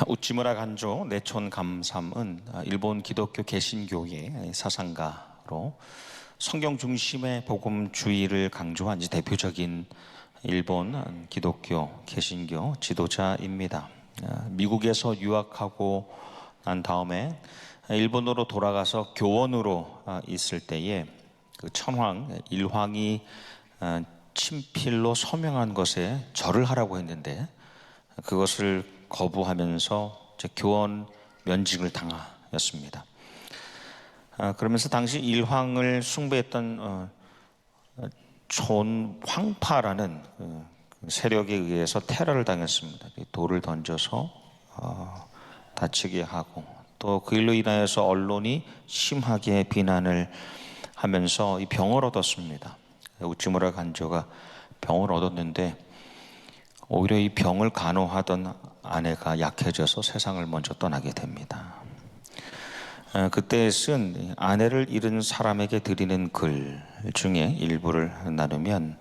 우찌무라 간조 내촌 감삼은 일본 기독교 개신교의 사상가로 성경 중심의 복음주의를 강조한 대표적인 일본 기독교 개신교 지도자입니다. 미국에서 유학하고 난 다음에 일본으로 돌아가서 교원으로 있을 때에 그 천황 일황이 친필로 서명한 것에 절을 하라고 했는데 그것을 거부하면서 교원 면직을 당하였습니다. 그러면서 당시 일황을 숭배했던 존황파라는 세력에 의해서 테러를 당했습니다. 돌을 던져서 다치게 하고 또 그 일로 인하여서 언론이 심하게 비난을 하면서 이 병을 얻었습니다. 우찌무라 간조가 병을 얻었는데 오히려 이 병을 간호하던 아내가 약해져서 세상을 먼저 떠나게 됩니다. 그때 쓴 아내를 잃은 사람에게 드리는 글 중에 일부를 나누면,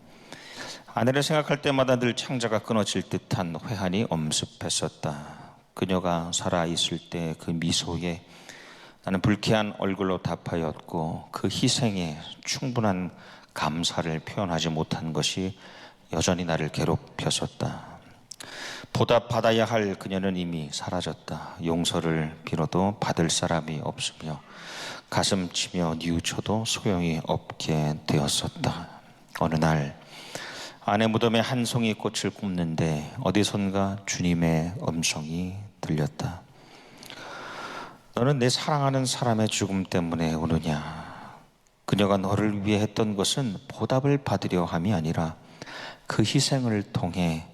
아내를 생각할 때마다 늘 창자가 끊어질 듯한 회한이 엄습했었다. 그녀가 살아있을 때 그 미소에 나는 불쾌한 얼굴로 답하였고 그 희생에 충분한 감사를 표현하지 못한 것이 여전히 나를 괴롭혔었다. 보답받아야 할 그녀는 이미 사라졌다. 용서를 빌어도 받을 사람이 없으며 가슴치며 뉘우쳐도 소용이 없게 되었었다. 어느 날 아내 무덤에 한 송이 꽃을 꼽는데 어디선가 주님의 음성이 들렸다. 너는 내 사랑하는 사람의 죽음 때문에 우느냐? 그녀가 너를 위해 했던 것은 보답을 받으려 함이 아니라 그 희생을 통해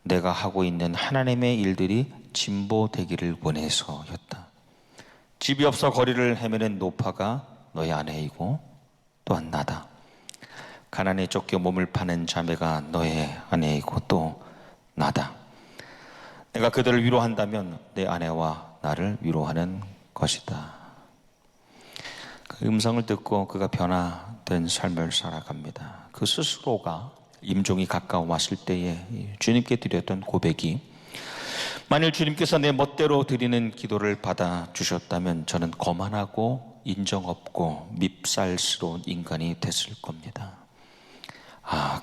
내가 하고 있는 하나님의 일들이 진보되기를 원해서였다. 집이 없어 거리를 헤매는 노파가 너의 아내이고 또한 나다. 가난에 쫓겨 몸을 파는 자매가 너의 아내이고 또 나다. 내가 그들을 위로한다면 내 아내와 나를 위로하는 것이다. 그 음성을 듣고 그가 변화된 삶을 살아갑니다. 그 스스로가 임종이 가까워 왔을 때에 주님께 드렸던 고백이, 만일 주님께서 내 멋대로 드리는 기도를 받아주셨다면 저는 거만하고 인정 없고 밉살스러운 인간이 됐을 겁니다.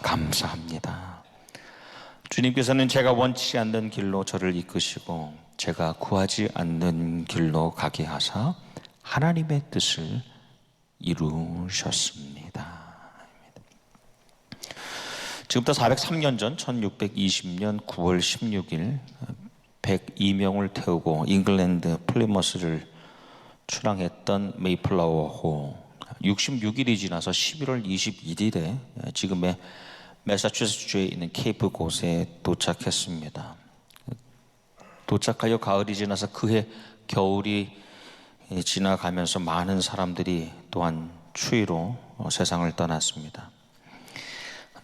감사합니다. 주님께서는 제가 원치 않는 길로 저를 이끄시고 제가 구하지 않는 길로 가게 하사 하나님의 뜻을 이루셨습니다. 지금부터 403년 전 1620년 9월 16일 102명을 태우고 잉글랜드 플리머스를 출항했던 메이플라워 호, 66일이 지나서 11월 21일에 지금의 매사추세츠주에 있는 케이프 곳에 도착했습니다. 도착하여 가을이 지나서 그해 겨울이 지나가면서 많은 사람들이 또한 추위로 세상을 떠났습니다.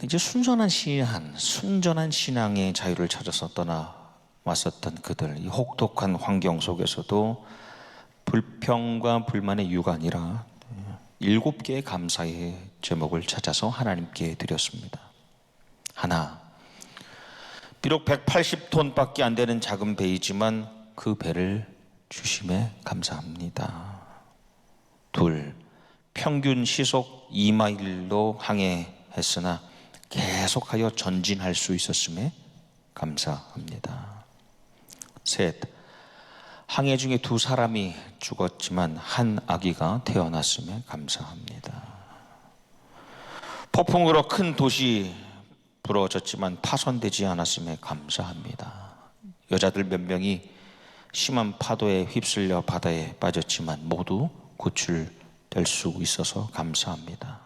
이제 순전한 신앙의 자유를 찾아서 떠나왔었던 그들, 이 혹독한 환경 속에서도 불평과 불만의 이유가 아니라 7개의 감사의 제목을 찾아서 하나님께 드렸습니다. 하나, 비록 180톤밖에 안 되는 작은 배이지만 그 배를 주심에 감사합니다. 둘, 평균 시속 2마일로 항해했으나 계속하여 전진할 수 있었음에 감사합니다. 셋, 항해 중에 2사람이 죽었지만 한 아기가 태어났음에 감사합니다. 폭풍으로 큰 도시 부러졌지만 파손되지 않았음에 감사합니다. 여자들 몇 명이 심한 파도에 휩쓸려 바다에 빠졌지만 모두 구출될 수 있어서 감사합니다.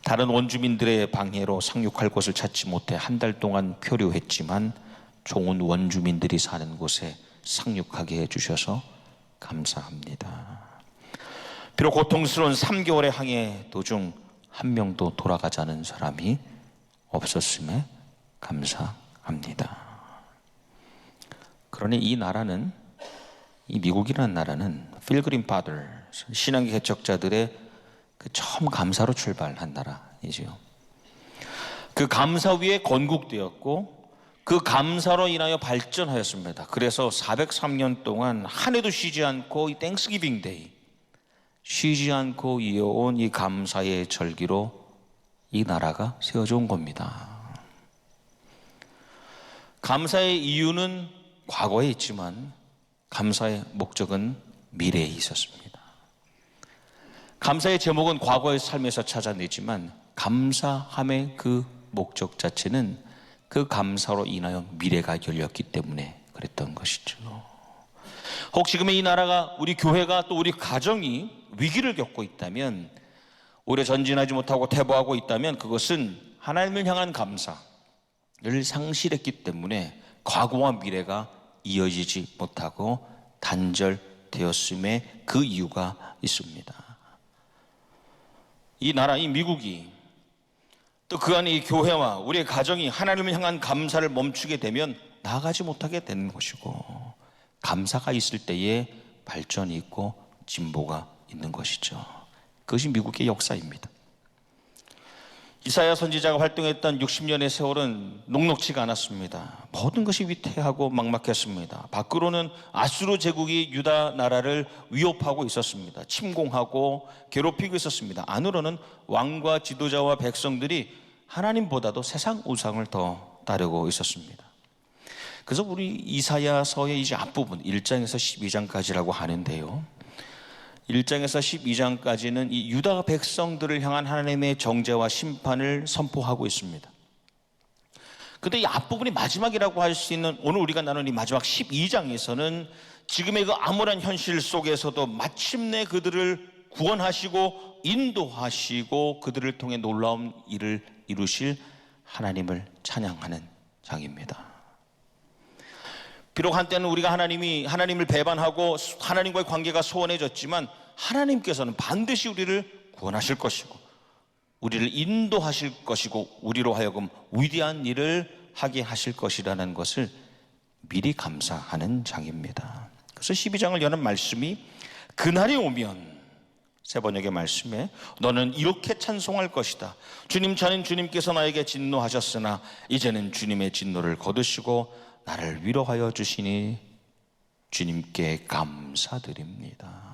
다른 원주민들의 방해로 상륙할 곳을 찾지 못해 한 달 동안 표류했지만 좋은 원주민들이 사는 곳에 상륙하게 해주셔서 감사합니다. 비록 고통스러운 3개월의 항해 도중 한 명도 돌아가지 않은 사람이 없었음에 감사합니다. 그러니 이 나라는, 이 미국이라는 나라는 필그림 파더, 신앙의 개척자들의 그 처음 감사로 출발한 나라이지요. 그 감사 위에 건국되었고 그 감사로 인하여 발전하였습니다. 그래서 403년 동안 한 해도 쉬지 않고 이 땡스기빙 데이, 쉬지 않고 이어온 이 감사의 절기로 이 나라가 세워져 온 겁니다. 감사의 이유는 과거에 있지만 감사의 목적은 미래에 있었습니다. 감사의 제목은 과거의 삶에서 찾아내지만 감사함의 그 목적 자체는 그 감사로 인하여 미래가 열렸기 때문에 그랬던 것이죠. 혹 지금의 이 나라가, 우리 교회가, 또 우리 가정이 위기를 겪고 있다면, 오래 전진하지 못하고 퇴보하고 있다면 그것은 하나님을 향한 감사를 상실했기 때문에 과거와 미래가 이어지지 못하고 단절되었음에 그 이유가 있습니다. 이 나라, 이 미국이, 또 그 안에 이 교회와 우리의 가정이 하나님을 향한 감사를 멈추게 되면 나아가지 못하게 되는 것이고, 감사가 있을 때에 발전이 있고 진보가 있는 것이죠. 그것이 미국의 역사입니다. 이사야 선지자가 활동했던 60년의 세월은 녹록지가 않았습니다. 모든 것이 위태하고 막막했습니다. 밖으로는 아수르 제국이 유다 나라를 위협하고 있었습니다. 침공하고 괴롭히고 있었습니다. 안으로는 왕과 지도자와 백성들이 하나님보다도 세상 우상을 더 따르고 있었습니다. 그래서 우리 이사야서의 이제 앞부분 1장에서 12장까지라고 하는데요, 1장에서 12장까지는 이 유다 백성들을 향한 하나님의 정죄와 심판을 선포하고 있습니다. 그런데 이 앞부분이 마지막이라고 할 수 있는, 오늘 우리가 나눈 이 마지막 12장에서는 지금의 그 암울한 현실 속에서도 마침내 그들을 구원하시고 인도하시고 그들을 통해 놀라운 일을 이루실 하나님을 찬양하는 장입니다. 비록 한때는 우리가 하나님을 배반하고 하나님과의 관계가 소원해졌지만 하나님께서는 반드시 우리를 구원하실 것이고 우리를 인도하실 것이고 우리로 하여금 위대한 일을 하게 하실 것이라는 것을 미리 감사하는 장입니다. 그래서 12장을 여는 말씀이, 그날이 오면, 세 번역의 말씀에 너는 이렇게 찬송할 것이다. 주님, 저는 주님께서 나에게 진노하셨으나 이제는 주님의 진노를 거두시고 나를 위로하여 주시니 주님께 감사드립니다.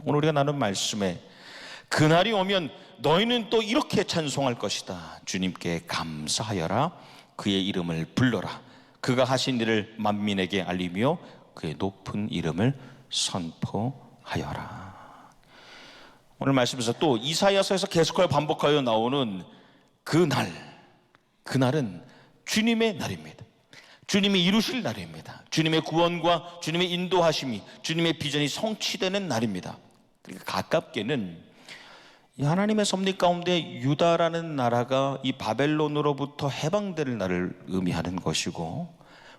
오늘 우리가 나눈 말씀에 그날이 오면 너희는 또 이렇게 찬송할 것이다. 주님께 감사하여라. 그의 이름을 불러라. 그가 하신 일을 만민에게 알리며 그의 높은 이름을 선포하여라. 오늘 말씀에서 또 이사야서에서 계속하여 반복하여 나오는 그날은 주님의 날입니다. 주님이 이루실 날입니다. 주님의 구원과 주님의 인도하심이, 주님의 비전이 성취되는 날입니다. 그러니까 가깝게는 이 하나님의 섭리 가운데 유다라는 나라가 이 바벨론으로부터 해방될 날을 의미하는 것이고,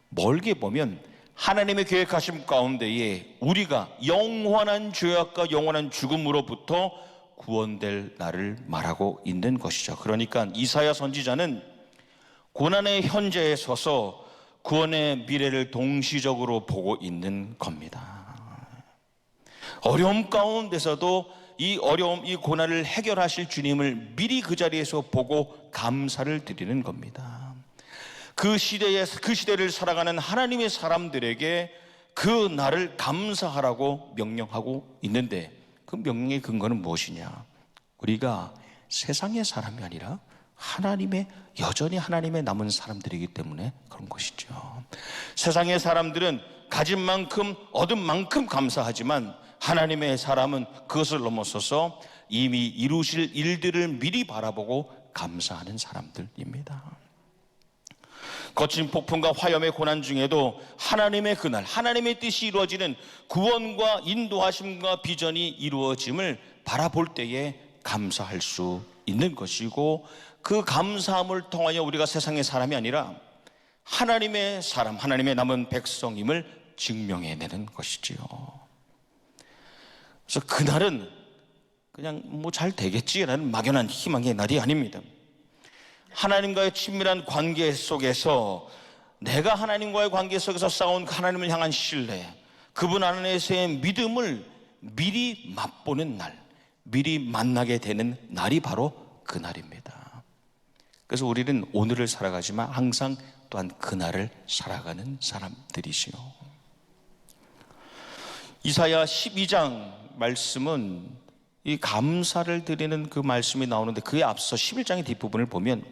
멀게 보면 하나님의 계획하심 가운데에 우리가 영원한 죄악과 영원한 죽음으로부터 구원될 날을 말하고 있는 것이죠. 그러니까 이사야 선지자는 고난의 현재에 서서 구원의 미래를 동시적으로 보고 있는 겁니다. 어려움 가운데서도 이 어려움, 이 고난을 해결하실 주님을 미리 그 자리에서 보고 감사를 드리는 겁니다. 그 시대를 살아가는 하나님의 사람들에게 그 날을 감사하라고 명령하고 있는데, 그 명령의 근거는 무엇이냐? 우리가 세상의 사람이 아니라 여전히 하나님의 남은 사람들이기 때문에 그런 것이죠. 세상의 사람들은 가진 만큼 얻은 만큼 감사하지만 하나님의 사람은 그것을 넘어서서 이미 이루실 일들을 미리 바라보고 감사하는 사람들입니다. 거친 폭풍과 화염의 고난 중에도 하나님의 그날, 하나님의 뜻이 이루어지는 구원과 인도하심과 비전이 이루어짐을 바라볼 때에 감사할 수 있는 것이고, 그 감사함을 통하여 우리가 세상의 사람이 아니라 하나님의 사람, 하나님의 남은 백성임을 증명해내는 것이지요. 그래서 그날은 그냥 잘 되겠지라는 막연한 희망의 날이 아닙니다. 하나님과의 친밀한 관계 속에서, 내가 하나님과의 관계 속에서 쌓아온 하나님을 향한 신뢰, 그분 안에서의 믿음을 미리 맛보는 날, 미리 만나게 되는 날이 바로 그날입니다. 그래서 우리는 오늘을 살아가지만 항상 또한 그날을 살아가는 사람들이시요. 이사야 12장 말씀은 이 감사를 드리는 그 말씀이 나오는데, 그에 앞서 11장의 뒷부분을 보면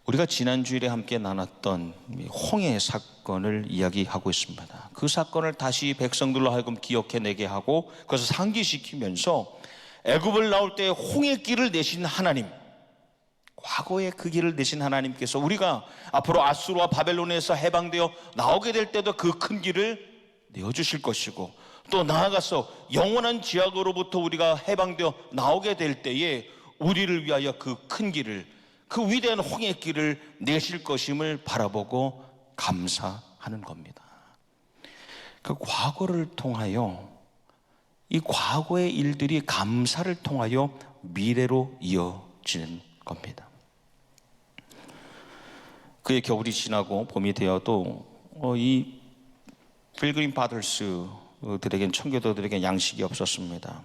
우리가 지난 주일에 함께 나눴던 홍해 사건을 이야기하고 있습니다. 그 사건을 다시 백성들로 하여금 기억해내게 하고 그것을 상기시키면서 애굽을 나올 때 홍해 길을 내신 하나님, 과거에 그 길을 내신 하나님께서 우리가 앞으로 아수르와 바벨론에서 해방되어 나오게 될 때도 그 큰 길을 내어주실 것이고, 또 나아가서 영원한 지옥으로부터 우리가 해방되어 나오게 될 때에 우리를 위하여 그 큰 길을, 그 위대한 홍해 길을 내실 것임을 바라보고 감사하는 겁니다. 그 과거를 통하여, 이 과거의 일들이 감사를 통하여 미래로 이어지는 겁니다. 그의 겨울이 지나고 봄이 되어도 이 필그림 파더스들에겐, 청교도들에겐 양식이 없었습니다.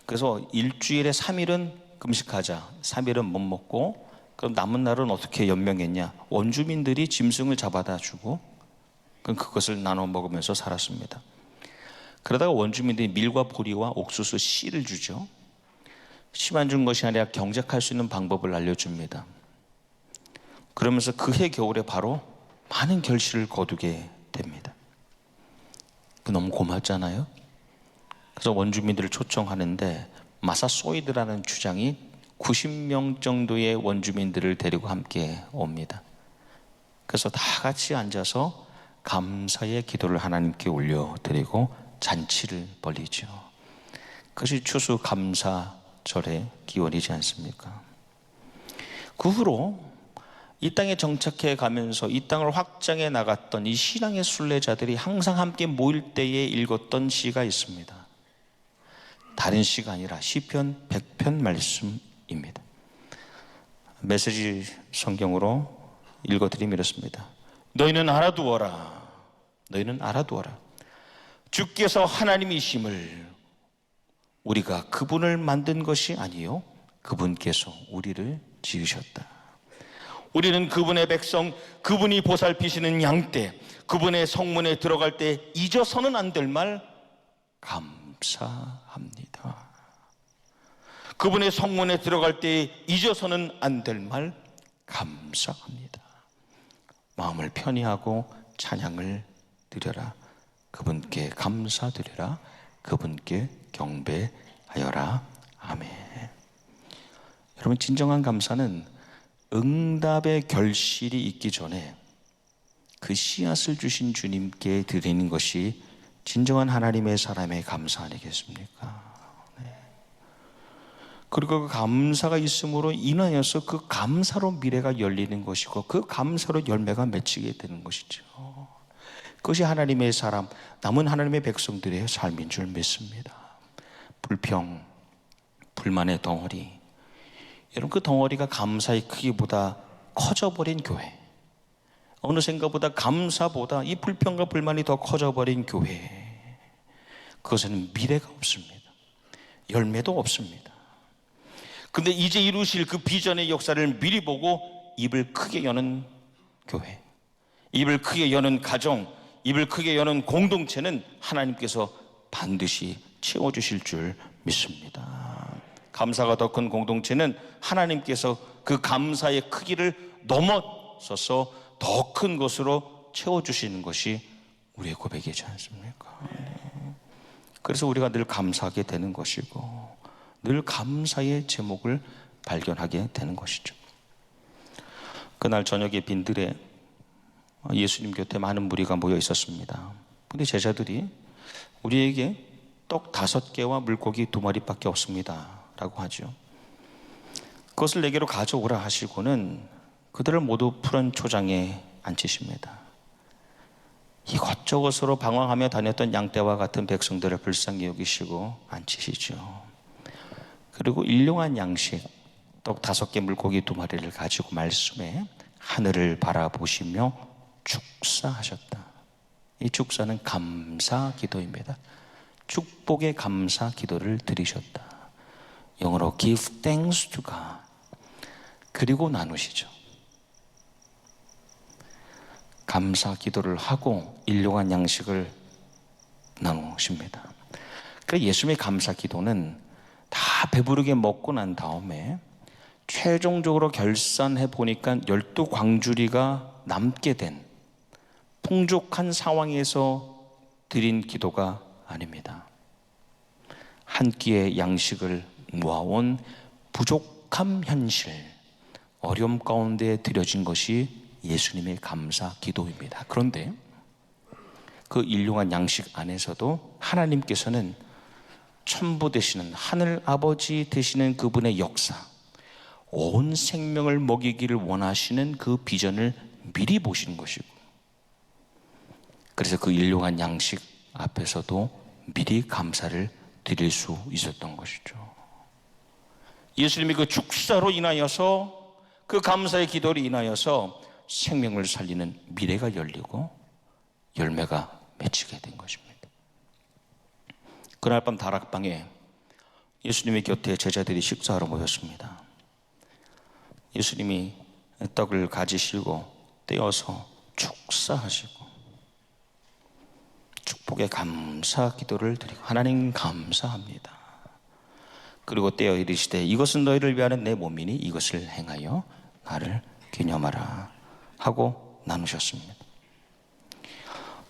그래서 일주일에 3일은 금식하자, 3일은 못 먹고, 그럼 남은 날은 어떻게 연명했냐? 원주민들이 짐승을 잡아다 주고 그럼 그것을 나눠 먹으면서 살았습니다. 그러다가 원주민들이 밀과 보리와 옥수수 씨를 주죠. 씨만 준 것이 아니라 경작할 수 있는 방법을 알려줍니다. 그러면서 그해 겨울에 바로 많은 결실을 거두게 됩니다. 너무 고맙잖아요. 그래서 원주민들을 초청하는데 마사소이드라는 주장이 90명 정도의 원주민들을 데리고 함께 옵니다. 그래서 다 같이 앉아서 감사의 기도를 하나님께 올려드리고 잔치를 벌이죠. 그것이 추수감사절의 기원이지 않습니까? 그 후로 이 땅에 정착해 가면서 이 땅을 확장해 나갔던 이 신앙의 순례자들이 항상 함께 모일 때에 읽었던 시가 있습니다. 다른 시가 아니라 시편 100편 말씀입니다. 메시지 성경으로 읽어드리면 이렇습니다. 너희는 알아두어라. 너희는 알아두어라. 주께서 하나님이심을, 우리가 그분을 만든 것이 아니요 그분께서 우리를 지으셨다. 우리는 그분의 백성, 그분이 보살피시는 양떼, 그분의 성문에 들어갈 때 잊어서는 안 될 말 감사합니다. 그분의 성문에 들어갈 때 잊어서는 안 될 말 감사합니다. 마음을 편히 하고 찬양을 드려라. 그분께 감사드려라. 그분께 경배하여라. 아멘. 여러분, 진정한 감사는 응답의 결실이 있기 전에 그 씨앗을 주신 주님께 드리는 것이 진정한 하나님의 사람의 감사 아니겠습니까? 네. 그리고 그 감사가 있음으로 인하여서 그 감사로 미래가 열리는 것이고 그 감사로 열매가 맺히게 되는 것이죠. 그것이 하나님의 사람, 남은 하나님의 백성들의 삶인 줄 믿습니다. 불평, 불만의 덩어리, 여러분, 그 덩어리가 감사의 크기보다 커져버린 교회, 어느샌가보다 감사보다 이 불평과 불만이 더 커져버린 교회, 그것에는 미래가 없습니다. 열매도 없습니다. 근데 이제 이루실 그 비전의 역사를 미리 보고 입을 크게 여는 교회, 입을 크게 여는 가정, 입을 크게 여는 공동체는 하나님께서 반드시 채워주실 줄 믿습니다. 감사가 더 큰 공동체는 하나님께서 그 감사의 크기를 넘어서서 더 큰 것으로 채워주시는 것이 우리의 고백이지 않습니까? 그래서 우리가 늘 감사하게 되는 것이고 늘 감사의 제목을 발견하게 되는 것이죠. 그날 저녁에 빈들에 예수님 곁에 많은 무리가 모여 있었습니다. 근데 제자들이 우리에게 떡 5개와 물고기 2마리밖에 없습니다 라고 하죠. 그것을 내게로 가져오라 하시고는 그들을 모두 푸른 초장에 앉히십니다. 이것저것으로 방황하며 다녔던 양떼와 같은 백성들을 불쌍히 여기시고 앉히시죠. 그리고 일용한 양식 떡 5개 물고기 2마리를 가지고 말씀에 하늘을 바라보시며 축사하셨다. 이 축사는 감사 기도입니다. 축복의 감사 기도를 드리셨다. 영어로 give thanks to God. 그리고 나누시죠. 감사 기도를 하고 일용한 양식을 나누십니다. 그 예수님의 감사 기도는 다 배부르게 먹고 난 다음에 최종적으로 결산해 보니까 12광주리가 남게 된 풍족한 상황에서 드린 기도가 아닙니다. 한 끼의 양식을 모아온 부족함 현실, 어려움 가운데 드려진 것이 예수님의 감사 기도입니다. 그런데 그 일용한 양식 안에서도 하나님께서는 천부 되시는 하늘 아버지 되시는 그분의 역사, 온 생명을 먹이기를 원하시는 그 비전을 미리 보시는 것이고, 그래서 그 일용한 양식 앞에서도 미리 감사를 드릴 수 있었던 것이죠. 예수님이 그 축사로 인하여서, 그 감사의 기도로 인하여서 생명을 살리는 미래가 열리고 열매가 맺히게 된 것입니다. 그날 밤 다락방에 예수님의 곁에 제자들이 식사하러 모였습니다. 예수님이 떡을 가지시고 떼어서 축사하시고 축복의 감사 기도를 드리고, 하나님 감사합니다. 그리고 떼어 이르시되 이것은 너희를 위하는 내 몸이니 이것을 행하여 나를 기념하라 하고 나누셨습니다.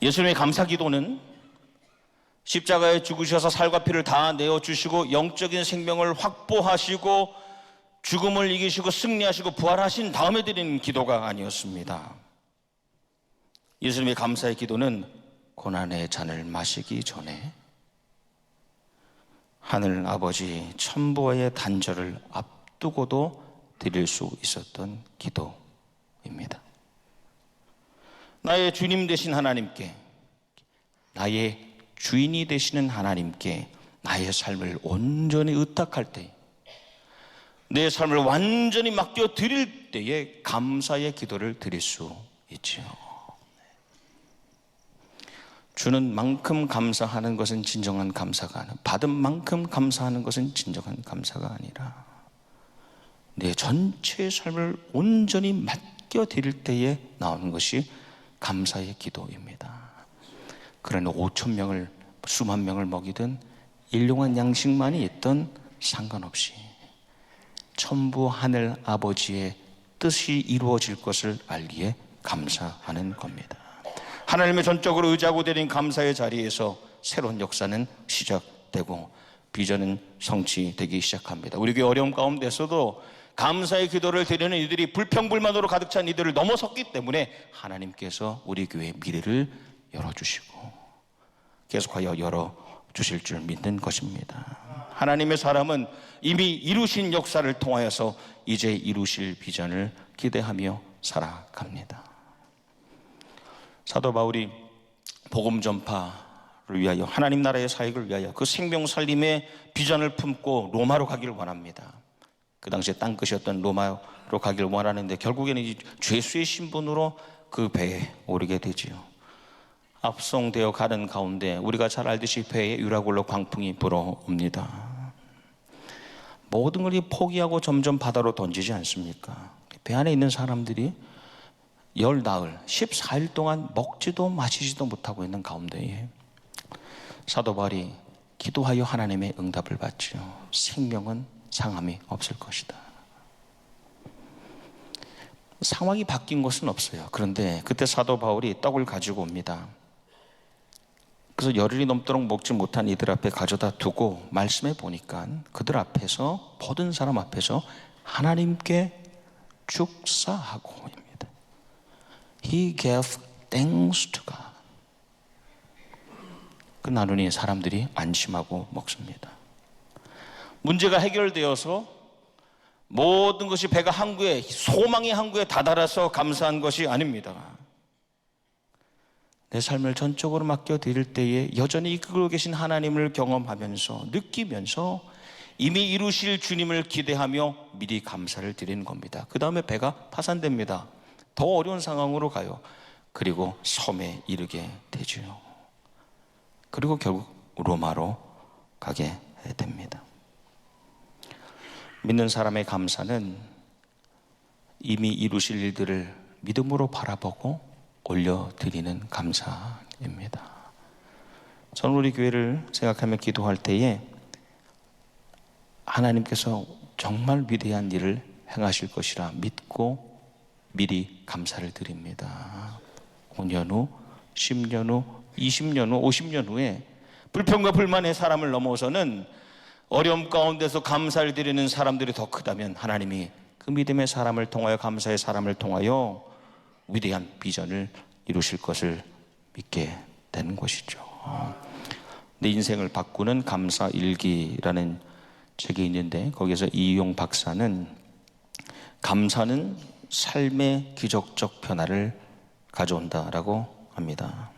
예수님의 감사 기도는 십자가에 죽으셔서 살과 피를 다 내어주시고 영적인 생명을 확보하시고 죽음을 이기시고 승리하시고 부활하신 다음에 드리는 기도가 아니었습니다. 예수님의 감사의 기도는 고난의 잔을 마시기 전에 하늘 아버지 천부와의 단절을 앞두고도 드릴 수 있었던 기도입니다. 나의 주님 되신 하나님께, 나의 주인이 되시는 하나님께 나의 삶을 온전히 의탁할 때, 내 삶을 완전히 맡겨 드릴 때에 감사의 기도를 드릴 수 있지요. 주는 만큼 감사하는 것은 진정한 감사가 아니라, 받은 만큼 감사하는 것은 진정한 감사가 아니라 내 전체의 삶을 온전히 맡겨 드릴 때에 나오는 것이 감사의 기도입니다. 그러나 5,000명을, 수만 명을 먹이든 일용한 양식만이 있든 상관없이 천부 하늘 아버지의 뜻이 이루어질 것을 알기에 감사하는 겁니다. 하나님의 전적으로 의지하고 드린 감사의 자리에서 새로운 역사는 시작되고 비전은 성취되기 시작합니다. 우리 교회 어려움 가운데서도 감사의 기도를 드리는 이들이 불평불만으로 가득 찬 이들을 넘어섰기 때문에 하나님께서 우리 교회의 미래를 열어주시고 계속하여 열어주실 줄 믿는 것입니다. 하나님의 사람은 이미 이루신 역사를 통하여서 이제 이루실 비전을 기대하며 살아갑니다. 사도 바울이 복음 전파를 위하여, 하나님 나라의 사역을 위하여 그 생명 살림의 비전을 품고 로마로 가기를 원합니다. 그 당시에 땅끝이었던 로마로 가기를 원하는데 결국에는 죄수의 신분으로 그 배에 오르게 되지요. 압송되어 가는 가운데 우리가 잘 알듯이 배에 유라굴로 광풍이 불어옵니다. 모든 걸 포기하고 점점 바다로 던지지 않습니까? 배 안에 있는 사람들이 열 나흘 14일 동안 먹지도 마시지도 못하고 있는 가운데에 사도 바울이 기도하여 하나님의 응답을 받지요. 생명은 상함이 없을 것이다. 상황이 바뀐 것은 없어요. 그런데 그때 사도 바울이 떡을 가지고 옵니다. 그래서 열흘이 넘도록 먹지 못한 이들 앞에 가져다 두고 말씀해 보니까 그들 앞에서, 모든 사람 앞에서 하나님께 축사하고입니다. He gave thanks to God. 그 나누니 사람들이 안심하고 먹습니다. 문제가 해결되어서 모든 것이 배가 항구에, 소망의 항구에 다다라서 감사한 것이 아닙니다. 내 삶을 전적으로 맡겨드릴 때에 여전히 이끌고 계신 하나님을 경험하면서, 느끼면서 이미 이루실 주님을 기대하며 미리 감사를 드리는 겁니다. 그 다음에 배가 파산됩니다. 더 어려운 상황으로 가요. 그리고 섬에 이르게 되죠. 그리고 결국 로마로 가게 됩니다. 믿는 사람의 감사는 이미 이루실 일들을 믿음으로 바라보고 올려드리는 감사입니다. 저는 우리 교회를 생각하며 기도할 때에 하나님께서 정말 위대한 일을 행하실 것이라 믿고 미리 감사를 드립니다. 5년 후, 10년 후, 20년 후, 50년 후에 불평과 불만의 사람을 넘어서는 어려움 가운데서 감사를 드리는 사람들이 더 크다면 하나님이 그 믿음의 사람을 통하여, 감사의 사람을 통하여 위대한 비전을 이루실 것을 믿게 되는 것이죠. 내 인생을 바꾸는 감사 일기라는 책이 있는데 거기서 이용 박사는 감사는 삶의 기적적 변화를 가져온다라고 합니다.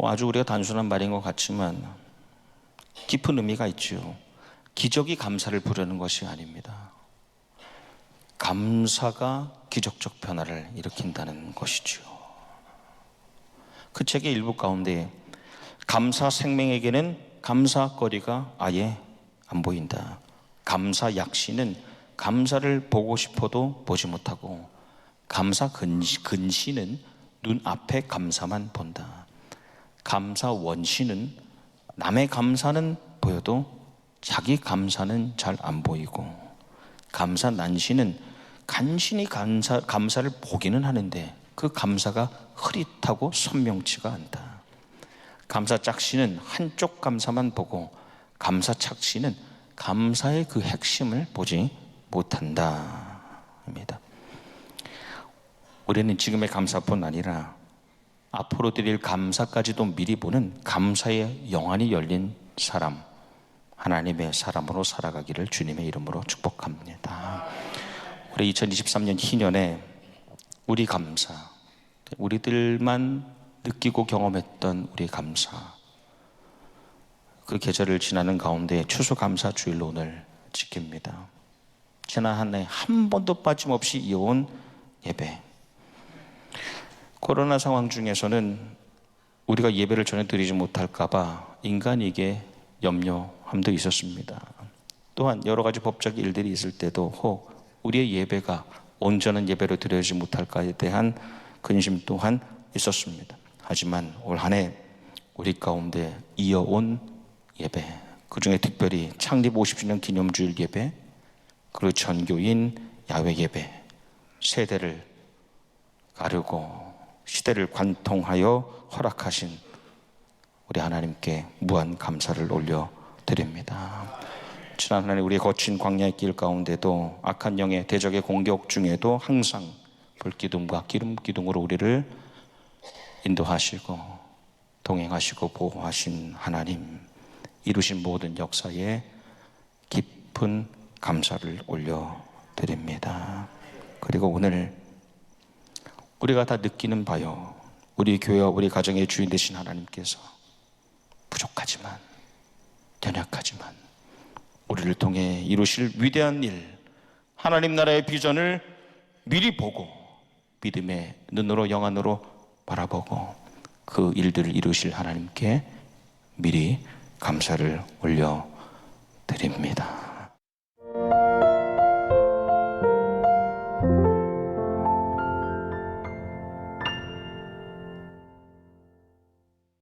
아주 우리가 단순한 말인 것 같지만 깊은 의미가 있죠. 기적이 감사를 부르는 것이 아닙니다. 감사가 기적적 변화를 일으킨다는 것이죠. 그 책의 일부 가운데 감사 생명에게는 감사거리가 아예 안 보인다. 감사 약시는 감사를 보고 싶어도 보지 못하고, 감사 근시는 눈앞에 감사만 본다. 감사 원시는 남의 감사는 보여도 자기 감사는 잘 안 보이고, 감사 난시는 간신히 감사를 보기는 하는데 그 감사가 흐릿하고 선명치가 않다. 감사 짝시는 한쪽 감사만 보고, 감사 착시는 감사의 그 핵심을 보지 못한다 합니다. 우리는 지금의 감사뿐 아니라 앞으로 드릴 감사까지도 미리 보는 감사의 영안이 열린 사람, 하나님의 사람으로 살아가기를 주님의 이름으로 축복합니다. 우리 2023년 희년에 우리 감사, 우리들만 느끼고 경험했던 우리 감사, 그 계절을 지나는 가운데 추수감사주일로 오늘 지킵니다. 지난 한 해 한 번도 빠짐없이 이어온 예배. 코로나 상황 중에서는 우리가 예배를 전혀 드리지 못할까봐 인간에게 염려함도 있었습니다. 또한 여러 가지 법적 일들이 있을 때도 혹 우리의 예배가 온전한 예배로 드려지지 못할까에 대한 근심 또한 있었습니다. 하지만 올 한 해 우리 가운데 이어온 예배, 그 중에 특별히 창립 50주년 기념주일 예배, 그리고 전교인 야외 예배, 세대를 가르고 시대를 관통하여 허락하신 우리 하나님께 무한 감사를 올려드립니다. 지난 한 해 우리의 거친 광야의 길 가운데도 악한 영의 대적의 공격 중에도 항상 불기둥과 기름기둥으로 우리를 인도하시고 동행하시고 보호하신 하나님, 이루신 모든 역사에 깊은 감사를 올려드립니다. 그리고 오늘 우리가 다 느끼는 바요, 우리 교회와 우리 가정의 주인 되신 하나님께서 부족하지만, 연약하지만 우리를 통해 이루실 위대한 일, 하나님 나라의 비전을 미리 보고 믿음의 눈으로, 영안으로 바라보고 그 일들을 이루실 하나님께 미리 감사를 올려드립니다.